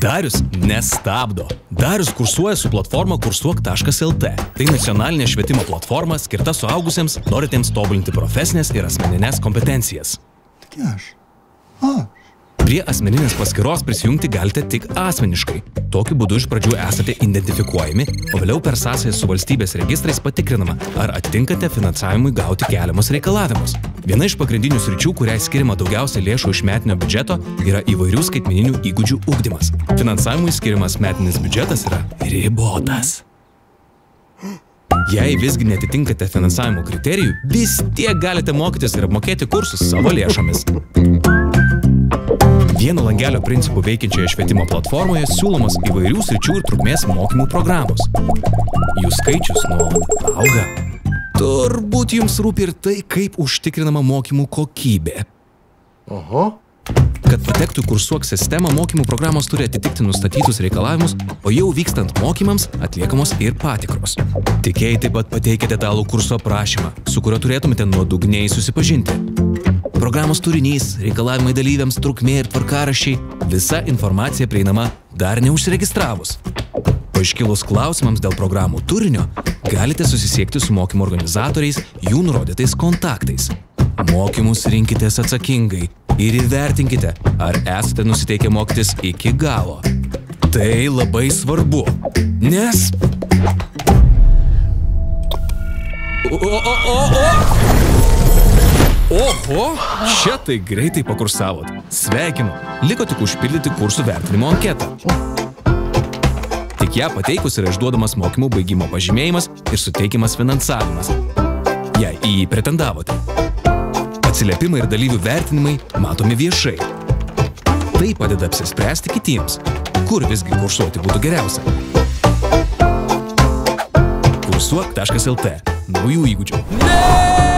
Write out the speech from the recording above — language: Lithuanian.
Darius nestabdo. Darius kursuoja su platforma kursuok.lt. Tai nacionalinė švietimo platforma skirta suaugusiems, norintiems tobulinti profesinės ir asmeninės kompetencijas. Prie asmeninės paskyros prisijungti galite tik asmeniškai. Tokiu būdu iš pradžių esate identifikuojami, o vėliau per sąsajas su valstybės registrais patikrinama, ar atitinkate finansavimui gauti keliamus reikalavimus. Viena iš pagrindinių sričių, kuriai skiriama daugiausia lėšų iš metinio biudžeto, yra įvairių skaitmeninių įgūdžių ugdymas. Finansavimui skiriamas metinis biudžetas yra ribotas. Jei visgi netitinkate finansavimo kriterijų, vis tiek galite mokytis ir apmokėti kursus savo lėšomis. Vieno langelio principų veikiančioje švietimo platformoje siūlomos įvairių sričių ir trukmės mokymų programos. Jų skaičius nuolat auga. Turbūt jums rūpi ir tai, kaip užtikrinama mokymų kokybė. Kad patektų į kursuok sistemą, mokymų programos turi atitikti nustatytus reikalavimus, o jau vykstant mokymams atliekamos ir patikros. Tikėjai taip pat pateikite detalų kurso aprašymą, su kuriuo turėtumėte nuodugniai susipažinti. Programos turinys, reikalavimai dalyviams, trukmė ir tvarkaraščiai – visa informacija prieinama dar neužsiregistravus. O iškilus klausimams dėl programų turinio, galite susisiekti su mokymo organizatoriais jų nurodytais kontaktais. Mokymus rinkitės atsakingai ir įvertinkite, ar esate nusiteikę mokytis iki galo. Tai labai svarbu, nes... Oho, čia tai greitai pakursavot. Sveikinu, liko tik užpildyti kursų vertinimo anketą. Tik ją pateikus yra išduodamas mokymų baigimo pažymėjimas ir suteikiamas finansavimas, jei į jį pretendavote. Atsiliepimai ir dalyvių vertinimai matomi viešai. Tai padeda apsispręsti kitiems, kur visgi kursuoti būtų geriausia. Kursuok.lt. Naujų įgūdžių.